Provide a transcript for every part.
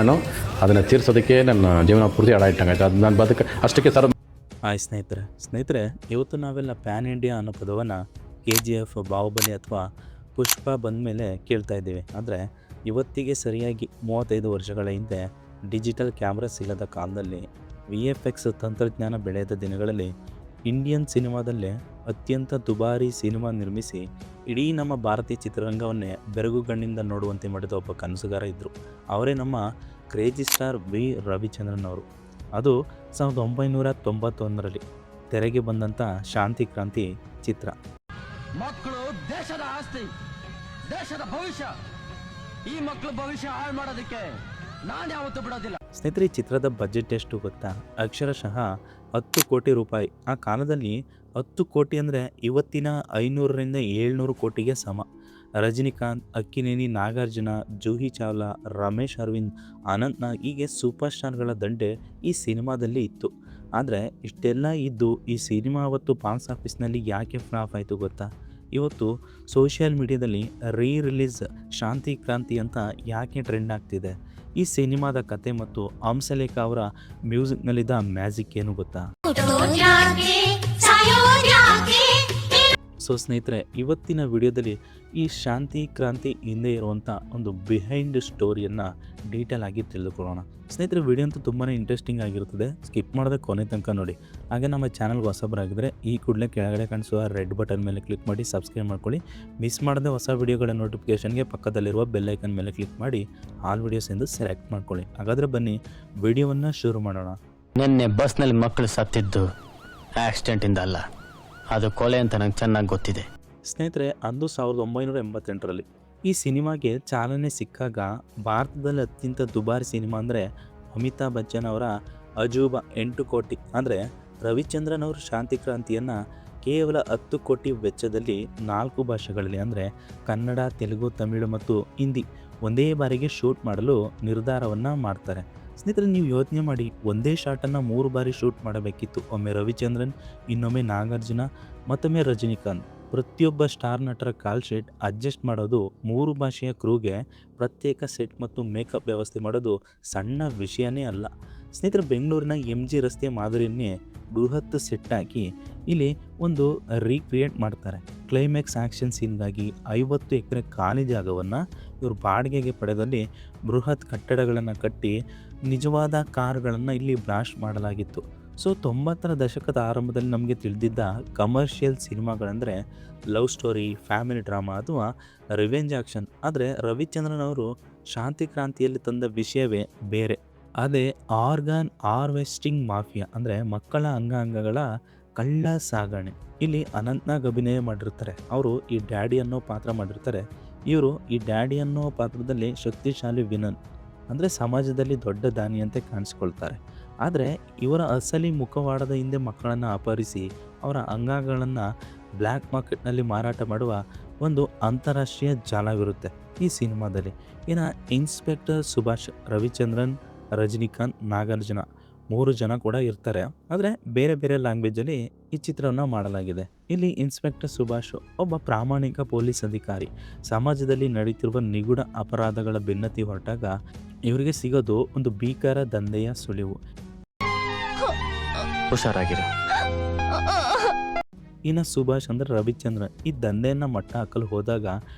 ನಾನು ಅದನ್ನು ತೀರಿಸೋದಕ್ಕೆ ನನ್ನ ಜೀವನ ಪೂರ್ತಿ ಅಡಾಯಿಟ್ಟಂಗಾಯ್ತು. ಅದು ನಾನು ಅಷ್ಟಕ್ಕೆ ಸರ್. ಹಾಯ್ ಸ್ನೇಹಿತರೆ, ಇವತ್ತು ನಾವೆಲ್ಲ ಪ್ಯಾನ್ ಇಂಡಿಯಾ ಅನ್ನೋ ಪದವನ್ನು KGF, ಬಾಹುಬಲಿ ಅಥವಾ ಪುಷ್ಪ ಬಂದ ಮೇಲೆ ಕೇಳ್ತಾ ಇದ್ದೀವಿ. ಆದರೆ ಇವತ್ತಿಗೆ ಸರಿಯಾಗಿ 35 ವರ್ಷಗಳ ಹಿಂದೆ ಡಿಜಿಟಲ್ ಕ್ಯಾಮ್ರಾಸ್ ಇಲ್ಲದ ಕಾಲದಲ್ಲಿ VFX ತಂತ್ರಜ್ಞಾನ ಬೆಳೆದ ದಿನಗಳಲ್ಲಿ ಇಂಡಿಯನ್ ಸಿನಿಮಾದಲ್ಲೇ ಅತ್ಯಂತ ದುಬಾರಿ ಸಿನಿಮಾ ನಿರ್ಮಿಸಿ ಇಡೀ ನಮ್ಮ ಭಾರತೀಯ ಚಿತ್ರರಂಗವನ್ನೇ ಬೆರಗುಗಣ್ಣಿಂದ ನೋಡುವಂತೆ ಮಾಡಿದ ಒಬ್ಬ ಕನಸುಗಾರ ಇದ್ದರು. ಅವರೇ ನಮ್ಮ ಕ್ರೇಜಿ ಸ್ಟಾರ್ ವಿ ರವಿಚಂದ್ರನ್ ಅವರು. ಅದು 1991ರಲ್ಲಿ ತೆರೆಗೆ ಬಂದಂಥ ಶಾಂತಿ ಕ್ರಾಂತಿ ಚಿತ್ರ. ಮಕ್ಕಳು ದೇಶದ ಆಸ್ತಿ, ದೇಶದ ಭವಿಷ್ಯ. ಈ ಮಕ್ಕಳು ಭವಿಷ್ಯ ಹಾಳು ಮಾಡೋದಕ್ಕೆ ನಾನು ಯಾವತ್ತೂ ಬಿಡೋದಿಲ್ಲ. ಸ್ನೇಹಿತರೆ, ಈ ಚಿತ್ರದ ಬಜೆಟ್ ಎಷ್ಟು ಗೊತ್ತಾ? ಅಕ್ಷರಶಃ 10 ಕೋಟಿ ರೂಪಾಯಿ. ಆ ಕಾಲದಲ್ಲಿ 10 ಕೋಟಿ ಅಂದರೆ ಇವತ್ತಿನ 500ರಿಂದ 700 ಕೋಟಿಗೆ ಸಮ. ರಜನಿಕಾಂತ್, ಅಕ್ಕಿನೇನಿ, ನಾಗಾರ್ಜುನ, ಜೂಹಿ ಚಾವ್ಲಾ, ರಮೇಶ್ ಅರವಿಂದ್, ಅನಂತ್ ನಾಗ್ ಹೀಗೆ ಸೂಪರ್ ಸ್ಟಾರ್ಗಳ ದಂಡೆ ಈ ಸಿನಿಮಾದಲ್ಲಿ ಇತ್ತು. ಆದರೆ ಇಷ್ಟೆಲ್ಲ ಇದ್ದು ಈ ಸಿನಿಮಾ ಅವತ್ತು ಬಾಕ್ಸ್ ಆಫೀಸ್ನಲ್ಲಿ ಯಾಕೆ ಫ್ಲಾಪ್ ಆಯಿತು ಗೊತ್ತಾ? ಇವತ್ತು ಸೋಷಿಯಲ್ ಮೀಡಿಯಾದಲ್ಲಿ ರಿಲೀಸ್ ಶಾಂತಿ ಕ್ರಾಂತಿ ಅಂತ ಯಾಕೆ ಟ್ರೆಂಡ್ ಆಗ್ತಿದೆ? ಈ ಸಿನಿಮಾದ ಕತೆ ಮತ್ತು ಹಂಸಲೇಖ ಅವರ ಮ್ಯೂಸಿಕ್ನಲ್ಲಿದ್ದ ಮ್ಯಾಜಿಕ್ ಏನು ಗೊತ್ತಾ? ಸೊ ಸ್ನೇಹಿತರೆ, ಇವತ್ತಿನ ವಿಡಿಯೋದಲ್ಲಿ ಈ ಶಾಂತಿ ಕ್ರಾಂತಿ ಹಿಂದೆ ಇರುವಂಥ ಒಂದು ಬಿಹೈಂಡ್ ಸ್ಟೋರಿಯನ್ನು ಡೀಟೇಲ್ ಆಗಿ ತಿಳಿದುಕೊಳ್ಳೋಣ. ಸ್ನೇಹಿತರೆ, ವಿಡಿಯೋ ಅಂತೂ ತುಂಬಾ ಇಂಟ್ರೆಸ್ಟಿಂಗ್ ಆಗಿರುತ್ತದೆ. ಸ್ಕಿಪ್ ಮಾಡದೆ ಕೊನೆ ತನಕ ನೋಡಿ. ಹಾಗೆ ನಮ್ಮ ಚಾನಲ್ಗೆ ಹೊಸಬರಾಗಿದ್ದರೆ ಈ ಕೂಡಲೇ ಕೆಳಗಡೆ ಕಾಣಿಸುವ ರೆಡ್ ಬಟನ್ ಮೇಲೆ ಕ್ಲಿಕ್ ಮಾಡಿ ಸಬ್ಸ್ಕ್ರೈಬ್ ಮಾಡ್ಕೊಳ್ಳಿ. ಮಿಸ್ ಮಾಡದೆ ಹೊಸ ವಿಡಿಯೋಗಳ ನೋಟಿಫಿಕೇಷನ್ಗೆ ಪಕ್ಕದಲ್ಲಿರುವ ಬೆಲ್ ಐಕನ್ ಮೇಲೆ ಕ್ಲಿಕ್ ಮಾಡಿ ಆಲ್ ವಿಡಿಯೋಸ್ ಎಂದು ಸೆಲೆಕ್ಟ್ ಮಾಡ್ಕೊಳ್ಳಿ. ಹಾಗಾದರೆ ಬನ್ನಿ ವಿಡಿಯೋವನ್ನು ಶುರು ಮಾಡೋಣ. ನಿನ್ನೆ ಬಸ್ನಲ್ಲಿ ಮಕ್ಕಳು ಸತ್ತಿದ್ದು ಆಕ್ಸಿಡೆಂಟಿಂದ ಅಲ್ಲ, ಅದು ಕೊಲೆ ಅಂತ ನಂಗೆ ಚೆನ್ನಾಗಿ ಗೊತ್ತಿದೆ. ಸ್ನೇಹಿತರೆ, ಅಂದು 1988ರಲ್ಲಿ ಈ ಸಿನಿಮಾಗೆ ಚಾಲನೆ ಸಿಕ್ಕಾಗ ಭಾರತದಲ್ಲಿ ಅತ್ಯಂತ ದುಬಾರಿ ಸಿನಿಮಾ ಅಂದರೆ ಅಮಿತಾಬ್ ಬಚ್ಚನ್ ಅವರ ಅಜೂಬಾ 8 ಕೋಟಿ. ಅಂದರೆ ರವಿಚಂದ್ರನ್ ಅವರು ಶಾಂತಿ ಕ್ರಾಂತಿಯನ್ನು ಕೇವಲ 10 ಕೋಟಿ ವೆಚ್ಚದಲ್ಲಿ 4 ಭಾಷೆಗಳಲ್ಲಿ ಅಂದರೆ ಕನ್ನಡ, ತೆಲುಗು, ತಮಿಳು ಮತ್ತು ಹಿಂದಿ ಒಂದೇ ಬಾರಿಗೆ ಶೂಟ್ ಮಾಡಲು ನಿರ್ಧಾರವನ್ನು ಮಾಡ್ತಾರೆ. ಸ್ನೇಹಿತರೆ, ನೀವು ಯೋಚನೆ ಮಾಡಿ, ಒಂದೇ ಶಾಟನ್ನು 3 ಬಾರಿ ಶೂಟ್ ಮಾಡಬೇಕಿತ್ತು. ಒಮ್ಮೆ ರವಿಚಂದ್ರನ್, ಇನ್ನೊಮ್ಮೆ ನಾಗಾರ್ಜುನ, ಮತ್ತೊಮ್ಮೆ ರಜನಿಕಾಂತ್. ಪ್ರತಿಯೊಬ್ಬ ಸ್ಟಾರ್ ನಟರ ಕಾಲ್ ಶೀಟ್ ಅಡ್ಜಸ್ಟ್ ಮಾಡೋದು, 3 ಭಾಷೆಯ ಕ್ರೂಗೆ ಪ್ರತ್ಯೇಕ ಸೆಟ್ ಮತ್ತು ಮೇಕಪ್ ವ್ಯವಸ್ಥೆ ಮಾಡೋದು ಸಣ್ಣ ವಿಷಯನೇ ಅಲ್ಲ. ಸ್ನೇಹಿತರೆ, ಬೆಂಗಳೂರಿನ MG ರಸ್ತೆಯ ಮಾದರಿಯನ್ನೇ ಬೃಹತ್ ಸೆಟ್ ಹಾಕಿ ಇಲ್ಲಿ ಒಂದು ರೀಕ್ರಿಯೇಟ್ ಮಾಡ್ತಾರೆ. ಕ್ಲೈಮ್ಯಾಕ್ಸ್ ಆ್ಯಕ್ಷನ್ ಸೀನ್ಗಾಗಿ 50 ಎಕರೆ ಖಾಲಿ ಜಾಗವನ್ನು ಇವರು ಬಾಡಿಗೆಗೆ ಪಡೆದಲ್ಲಿ ಬೃಹತ್ ಕಟ್ಟಡಗಳನ್ನು ಕಟ್ಟಿ ನಿಜವಾದ ಕಾರುಗಳನ್ನು ಇಲ್ಲಿ ಬ್ಲಾಸ್ಟ್ ಮಾಡಲಾಗಿತ್ತು. ಸೊ 90ರ ದಶಕದ ಆರಂಭದಲ್ಲಿ ನಮಗೆ ತಿಳಿದಿದ್ದ ಕಮರ್ಷಿಯಲ್ ಸಿನಿಮಾಗಳಂದರೆ ಲವ್ ಸ್ಟೋರಿ, ಫ್ಯಾಮಿಲಿ ಡ್ರಾಮಾ ಅಥವಾ ರಿವೆಂಜ್ ಆ್ಯಕ್ಷನ್. ಆದರೆ ರವಿಚಂದ್ರನ್ ಅವರು ಶಾಂತಿ ಕ್ರಾಂತಿಯಲ್ಲಿ ತಂದ ವಿಷಯವೇ ಬೇರೆ. ಅದೇ ಆರ್ಗನ್ ಹಾರ್ವೆಸ್ಟಿಂಗ್ ಮಾಫಿಯಾ, ಅಂದರೆ ಮಕ್ಕಳ ಅಂಗಾಂಗಗಳ ಕಳ್ಳ ಸಾಗಣೆ. ಇಲ್ಲಿ ಅನಂತ್ ನಾಗ್ ಅಭಿನಯ ಮಾಡಿರ್ತಾರೆ. ಅವರು ಈ ಡ್ಯಾಡಿ ಅನ್ನೋ ಪಾತ್ರ ಮಾಡಿರ್ತಾರೆ. ಇವರು ಈ ಡ್ಯಾಡಿ ಅನ್ನೋ ಪಾತ್ರದಲ್ಲಿ ಶಕ್ತಿಶಾಲಿ ವಿಲನ್, ಅಂದರೆ ಸಮಾಜದಲ್ಲಿ ದೊಡ್ಡ ದಾನಿಯಂತೆ ಕಾಣಿಸ್ಕೊಳ್ತಾರೆ. ಆದರೆ ಇವರ ಅಸಲಿ ಮುಖವಾಡದ ಹಿಂದೆ ಮಕ್ಕಳನ್ನು ಅಪಹರಿಸಿ ಅವರ ಅಂಗಾಂಗಗಳನ್ನು ಬ್ಲ್ಯಾಕ್ ಮಾರ್ಕೆಟ್ನಲ್ಲಿ ಮಾರಾಟ ಮಾಡುವ ಒಂದು ಅಂತಾರಾಷ್ಟ್ರೀಯ ಜಾಲವಿರುತ್ತೆ ಈ ಸಿನಿಮಾದಲ್ಲಿ. ಇನ್ನು ಇನ್ಸ್ಪೆಕ್ಟರ್ ಸುಭಾಷ್, ರವಿಚಂದ್ರನ್, ರಜನಿಕಾಂತ್, ನಾಗಾರ್ಜುನ 3 ಜನ ಕೂಡ ಇರ್ತಾರೆ. ಆದರೆ ಬೇರೆ ಬೇರೆ ಲ್ಯಾಂಗ್ವೇಜಲ್ಲಿ ಈ ಚಿತ್ರವನ್ನು ಮಾಡಲಾಗಿದೆ. ಇಲ್ಲಿ ಇನ್ಸ್ಪೆಕ್ಟರ್ ಸುಭಾಷ್ ಒಬ್ಬ ಪ್ರಾಮಾಣಿಕ ಪೊಲೀಸ್ ಅಧಿಕಾರಿ. ಸಮಾಜದಲ್ಲಿ ನಡೀತಿರುವ ನಿಗೂಢ ಅಪರಾಧಗಳ ಬೆನ್ನತ್ತಿ ಹೊರಟಾಗ ಇವರಿಗೆ ಸಿಗೋದು ಒಂದು ಭೀಕರ ದಂಧೆಯ ಸುಳಿವು. ಹುಷಾರಾಗಿರು. ಇನ್ನು ಸುಭಾಷ್ ಅಂದರೆ ರವಿಚಂದ್ರನ್ ಈ ದಂಧೆಯನ್ನು ಮಟ್ಟ ಹಾಕಲು ಹೋದಾಗ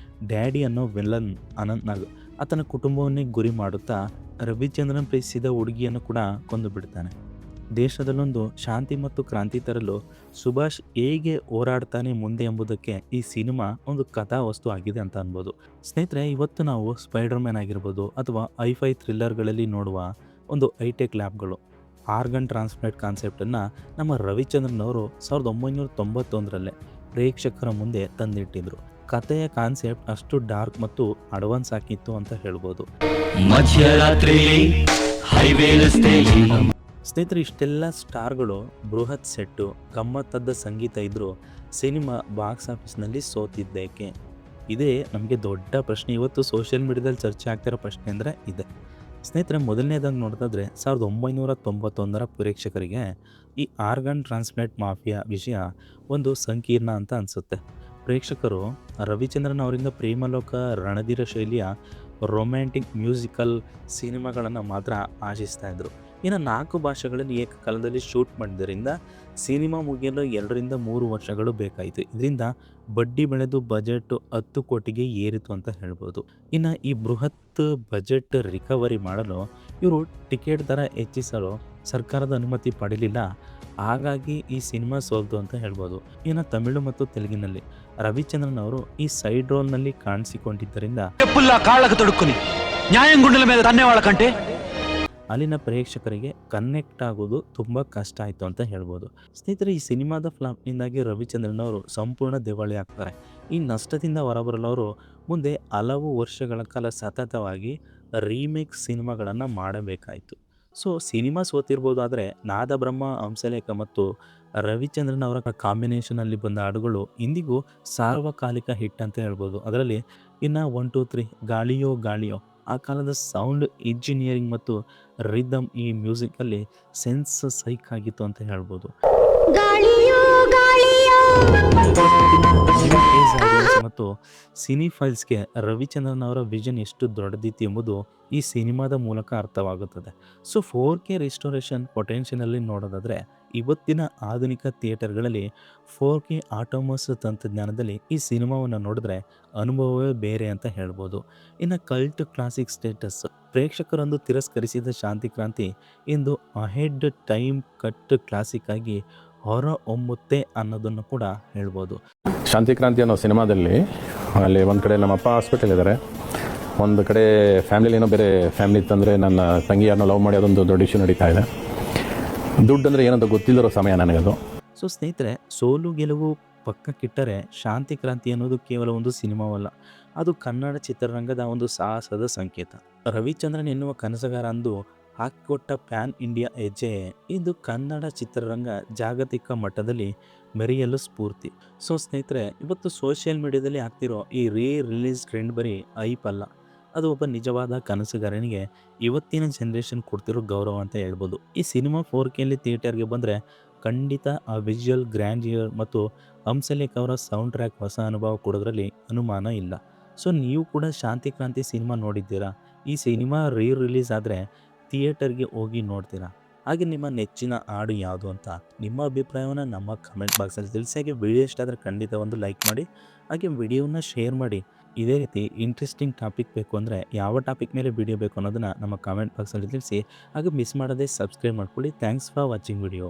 ಡ್ಯಾಡಿ ಅನ್ನೋ ವಿಲನ್ ಅನಂತ್ ನಾಗ್ ಆತನ ಕುಟುಂಬವನ್ನೇ ಗುರಿ ಮಾಡುತ್ತಾ ರವಿಚಂದ್ರನ್ ಪ್ರೀತಿಸಿದ ಹುಡುಗಿಯನ್ನು ಕೂಡ ಕೊಂದು ಬಿಡ್ತಾನೆ. ದೇಶದಲ್ಲೊಂದು ಶಾಂತಿ ಮತ್ತು ಕ್ರಾಂತಿ ತರಲು ಸುಭಾಷ್ ಹೇಗೆ ಹೋರಾಡ್ತಾನೆ ಮುಂದೆ ಎಂಬುದಕ್ಕೆ ಈ ಸಿನಿಮಾ ಒಂದು ಕಥಾ ವಸ್ತು ಆಗಿದೆ ಅಂತ ಅನ್ಬೋದು. ಸ್ನೇಹಿತರೆ, ಇವತ್ತು ನಾವು ಸ್ಪೈಡರ್ ಮ್ಯಾನ್ ಆಗಿರ್ಬೋದು ಅಥವಾ ಐಫೈ ಥ್ರಿಲ್ಲರ್ಗಳಲ್ಲಿ ನೋಡುವ ಒಂದು ಹೈಟೆಕ್ ಲ್ಯಾಬ್ಗಳು, ಆರ್ಗನ್ ಟ್ರಾನ್ಸ್ಪ್ಲಾಂಟ್ ಕಾನ್ಸೆಪ್ಟನ್ನು ನಮ್ಮ ರವಿಚಂದ್ರನ್ ಅವರು 1991ರಲ್ಲೇ ಪ್ರೇಕ್ಷಕರ ಮುಂದೆ ತಂದಿಟ್ಟಿದ್ರು. ಕಥೆಯ ಕಾನ್ಸೆಪ್ಟ್ ಅಷ್ಟು ಡಾರ್ಕ್ ಮತ್ತು ಅಡ್ವಾನ್ಸ್ ಆಗಿತ್ತು ಅಂತ ಹೇಳ್ಬೋದು. ಸ್ನೇಹಿತರೆ, ಇಷ್ಟೆಲ್ಲ ಸ್ಟಾರ್ಗಳು, ಬೃಹತ್ ಸೆಟ್ಟು, ಗಮ್ಮತ್ತದ ಸಂಗೀತ ಇದ್ದರೂ ಸಿನಿಮಾ ಬಾಕ್ಸ್ ಆಫೀಸ್ನಲ್ಲಿ ಸೋತಿದ್ದೇಕೆ? ಇದೇ ನಮಗೆ ದೊಡ್ಡ ಪ್ರಶ್ನೆ. ಇವತ್ತು ಸೋಷಿಯಲ್ ಮೀಡಿಯಾದಲ್ಲಿ ಚರ್ಚೆ ಆಗ್ತಿರೋ ಪ್ರಶ್ನೆ ಅಂದರೆ ಇದೆ. ಸ್ನೇಹಿತರೆ, ಮೊದಲನೇದಾಗಿ ನೋಡೋದಾದರೆ 1991ರ ಪ್ರೇಕ್ಷಕರಿಗೆ ಈ ಆರ್ಗನ್ ಟ್ರಾನ್ಸ್ಪ್ಲಾಂಟ್ ಮಾಫಿಯಾ ವಿಷಯ ಒಂದು ಸಂಕೀರ್ಣ ಅಂತ ಅನಿಸುತ್ತೆ. ಪ್ರೇಕ್ಷಕರು ರವಿಚಂದ್ರನ್ ಅವರಿಂದ ಪ್ರೇಮಲೋಕ, ರಣಧೀರ ಶೈಲಿಯ ರೊಮ್ಯಾಂಟಿಕ್ ಮ್ಯೂಸಿಕಲ್ ಸಿನಿಮಾಗಳನ್ನು ಮಾತ್ರ ಆಶಿಸ್ತಾ ಇದ್ದರು. ಇನ್ನು 4 ಭಾಷೆಗಳಲ್ಲಿ ಏಕಕಾಲದಲ್ಲಿ ಶೂಟ್ ಮಾಡಿದ್ದರಿಂದ ಸಿನಿಮಾ ಮುಗಿಯಲು 2 ರಿಂದ 3 ವರ್ಷಗಳು ಬೇಕಾಯಿತು. ಇದರಿಂದ ಬಡ್ಡಿ ಬೆಳೆದು ಬಜೆಟ್ 10 ಕೋಟಿಗೆ ಏರಿತು ಅಂತ ಹೇಳ್ಬೋದು. ಇನ್ನು ಈ ಬೃಹತ್ ಬಜೆಟ್ ರಿಕವರಿ ಮಾಡಲು ಇವರು ಟಿಕೆಟ್ ದರ ಹೆಚ್ಚಿಸಲು ಸರ್ಕಾರದ ಅನುಮತಿ ಪಡೆಯಲಿಲ್ಲ. ಹಾಗಾಗಿ ಈ ಸಿನಿಮಾ ಸೋಲ್ತು ಅಂತ ಹೇಳ್ಬೋದು. ಇನ್ನು ತಮಿಳು ಮತ್ತು ತೆಲುಗಿನಲ್ಲಿ ರವಿಚಂದ್ರನ್ ಅವರು ಈ ಸೈಡ್ ರೋಲ್ನಲ್ಲಿ ಕಾಣಿಸಿಕೊಂಡಿದ್ದರಿಂದ ಕಾళ్ళకు తొడుక్కుని న్యాయం గుండెల మీద తన్నేవాళ్ళ కంటే ಅಲ್ಲಿನ ಪ್ರೇಕ್ಷಕರಿಗೆ ಕನೆಕ್ಟ್ ಆಗೋದು ತುಂಬ ಕಷ್ಟ ಆಯಿತು ಅಂತ ಹೇಳ್ಬೋದು. ಸ್ನೇಹಿತರೆ, ಈ ಸಿನಿಮಾದ ಫ್ಲಾಪ್ನಿಂದಾಗಿ ರವಿಚಂದ್ರನ್ ಅವರು ಸಂಪೂರ್ಣ ದಿವಾಳಿ ಆಗ್ತಾರೆ. ಈ ನಷ್ಟದಿಂದ ಹೊರಬರಲು ಅವರು ಮುಂದೆ ಹಲವು ವರ್ಷಗಳ ಕಾಲ ಸತತವಾಗಿ ರೀಮೇಕ್ ಸಿನಿಮಾಗಳನ್ನು ಮಾಡಬೇಕಾಯಿತು. ಸೊ ಸಿನಿಮಾ ಸೋತಿರ್ಬೋದು, ಆದರೆ ನಾದಬ್ರಹ್ಮ, ಹಂಸಲೇಖ ಮತ್ತು ರವಿಚಂದ್ರನ್ ಅವರ ಕಾಂಬಿನೇಷನಲ್ಲಿ ಬಂದ ಹಾಡುಗಳು ಇಂದಿಗೂ ಸಾರ್ವಕಾಲಿಕ ಹಿಟ್ ಅಂತ ಹೇಳ್ಬೋದು. ಅದರಲ್ಲಿ ಇನ್ನು 1, 2, 3, ಗಾಳಿಯೋ ಗಾಳಿಯೋ ಆ ಕಾಲದ ಸೌಂಡ್ ಇಂಜಿನಿಯರಿಂಗ್ ಮತ್ತು ರಿದಮ್ ಈ ಮ್ಯೂಸಿಕಲ್ಲಿ ಸೆನ್ಸ್ ಸೈಕ್ ಆಗಿತ್ತು ಅಂತ ಹೇಳ್ಬೋದು. ಮತ್ತು ಸಿನಿಫೈಲ್ಸ್ಗೆ ರವಿಚಂದ್ರನ್ ಅವರ ವಿಷನ್ ಎಷ್ಟು ದೊಡ್ಡದಿತ್ತು ಎಂಬುದು ಈ ಸಿನಿಮಾದ ಮೂಲಕ ಅರ್ಥವಾಗುತ್ತದೆ. ಸೊ 4K ರಿಸ್ಟೋರೇಷನ್ ಪೊಟೆನ್ಷಿಯಲಲ್ಲಿ ನೋಡೋದಾದರೆ ಇವತ್ತಿನ ಆಧುನಿಕ ಥಿಯೇಟರ್ಗಳಲ್ಲಿ 4K ಆಟೋಮಸ್ ತಂತ್ರಜ್ಞಾನದಲ್ಲಿ ಈ ಸಿನಿಮಾವನ್ನು ನೋಡಿದ್ರೆ ಅನುಭವವೇ ಬೇರೆ ಅಂತ ಹೇಳ್ಬೋದು. ಇನ್ನು ಕಲ್ಟ್ ಕ್ಲಾಸಿಕ್ ಸ್ಟೇಟಸ್, ಪ್ರೇಕ್ಷಕರೊಂದು ತಿರಸ್ಕರಿಸಿದ ಶಾಂತಿ ಕ್ರಾಂತಿ ಇಂದು ಅಹೆಡ್ ಟೈಮ್ ಕಟ್ ಕ್ಲಾಸಿಕ್ ಆಗಿ ಹೊರ ಹೊಮ್ಮುತ್ತೆ ಅನ್ನೋದನ್ನು ಕೂಡ ಹೇಳ್ಬೋದು. ಶಾಂತಿ ಕ್ರಾಂತಿ ಅನ್ನೋ ಸಿನಿಮಾದಲ್ಲಿ ಅಲ್ಲಿ ಒಂದು ಕಡೆ ನಮ್ಮ ಅಪ್ಪ ಹಾಸ್ಪಿಟಲ್ ಇದ್ದಾರೆ, ಒಂದು ಕಡೆ ಫ್ಯಾಮಿಲಿ ಏನೋ ಬೇರೆ ಫ್ಯಾಮಿಲಿ ಇತ್ತಂದರೆ ನನ್ನ ತಂಗಿ ಯಾರನ್ನೋ ಲವ್ ಮಾಡಿ ಅದೊಂದು ದೊಡ್ಡ ಇಶ್ಯೂ ನಡೀತಾ ಇದೆ. ದುಡ್ಡು ಅಂದರೆ ಏನಂತ ಗೊತ್ತಿಲ್ಲರೋ ಸಮಯ ನನಗದು. ಸೊ ಸ್ನೇಹಿತರೆ, ಸೋಲು ಗೆಲುವು ಪಕ್ಕಕ್ಕಿಟ್ಟರೆ ಶಾಂತಿ ಕ್ರಾಂತಿ ಅನ್ನೋದು ಕೇವಲ ಒಂದು ಸಿನಿಮಾವಲ್ಲ, ಅದು ಕನ್ನಡ ಚಿತ್ರರಂಗದ ಒಂದು ಸಾಹಸದ ಸಂಕೇತ. ರವಿಚಂದ್ರನ್ ಎನ್ನುವ ಕನಸುಗಾರ ಅಂದು ಹಾಕಿಕೊಟ್ಟ ಪ್ಯಾನ್ ಇಂಡಿಯಾ ಹೆಜ್ಜೆ ಇದು ಕನ್ನಡ ಚಿತ್ರರಂಗ ಜಾಗತಿಕ ಮಟ್ಟದಲ್ಲಿ ಮೆರೆಯಲು ಸ್ಫೂರ್ತಿ. ಸೊ ಸ್ನೇಹಿತರೆ, ಇವತ್ತು ಸೋಷಿಯಲ್ ಮೀಡಿಯಾದಲ್ಲಿ ಆಗ್ತಿರೋ ಈ ರಿಲೀಸ್ ಟ್ರೆಂಡ್ ಬರೀ ಐಪ್ ಅಲ್ಲ, ಅದು ಒಬ್ಬ ನಿಜವಾದ ಕನಸುಗಾರನಿಗೆ ಇವತ್ತಿನ ಜನ್ರೇಷನ್ ಕೊಡ್ತಿರೋ ಗೌರವ ಅಂತ ಹೇಳ್ಬೋದು. ಈ ಸಿನಿಮಾ 4Kಯಲ್ಲಿ ಥಿಯೇಟರ್ಗೆ ಬಂದರೆ ಖಂಡಿತ ಆ ವಿಜುವಲ್ ಗ್ರ್ಯಾಂಡಿಯರ್ ಮತ್ತು ಹಂಸಲೇಖ ಅವರ ಸೌಂಡ್ ಟ್ರ್ಯಾಕ್ ಹೊಸ ಅನುಭವ ಕೊಡೋದ್ರಲ್ಲಿ ಅನುಮಾನ ಇಲ್ಲ. ಸೊ ನೀವು ಕೂಡ ಶಾಂತಿ ಕ್ರಾಂತಿ ಸಿನಿಮಾ ನೋಡಿದ್ದೀರಾ? ಈ ಸಿನಿಮಾ ರಿಲೀಸ್ ಆದರೆ ಥಿಯೇಟರ್ಗೆ ಹೋಗಿ ನೋಡ್ತೀರಾ? ಹಾಗೆ ನಿಮ್ಮ ನೆಚ್ಚಿನ ಹಾಡು ಯಾವುದು ಅಂತ ನಿಮ್ಮ ಅಭಿಪ್ರಾಯವನ್ನು ನಮ್ಮ ಕಮೆಂಟ್ ಬಾಕ್ಸಲ್ಲಿ ತಿಳಿಸಿ. ಹಾಗೆ ವಿಡಿಯೋ ಇಷ್ಟ ಆದರೆ ಖಂಡಿತ ಒಂದು ಲೈಕ್ ಮಾಡಿ, ಹಾಗೆ ವಿಡಿಯೋನ ಶೇರ್ ಮಾಡಿ. ಇದೇ ರೀತಿ ಇಂಟ್ರೆಸ್ಟಿಂಗ್ ಟಾಪಿಕ್ ಬೇಕು ಅಂದರೆ ಯಾವ ಟಾಪಿಕ್ ಮೇಲೆ ವಿಡಿಯೋ ಬೇಕು ಅನ್ನೋದನ್ನು ನಮ್ಮ ಕಮೆಂಟ್ ಬಾಕ್ಸಲ್ಲಿ ತಿಳಿಸಿ. ಹಾಗೆ ಮಿಸ್ ಮಾಡದೆ ಸಬ್ಸ್ಕ್ರೈಬ್ ಮಾಡ್ಕೊಳ್ಳಿ. Thanks for watching video.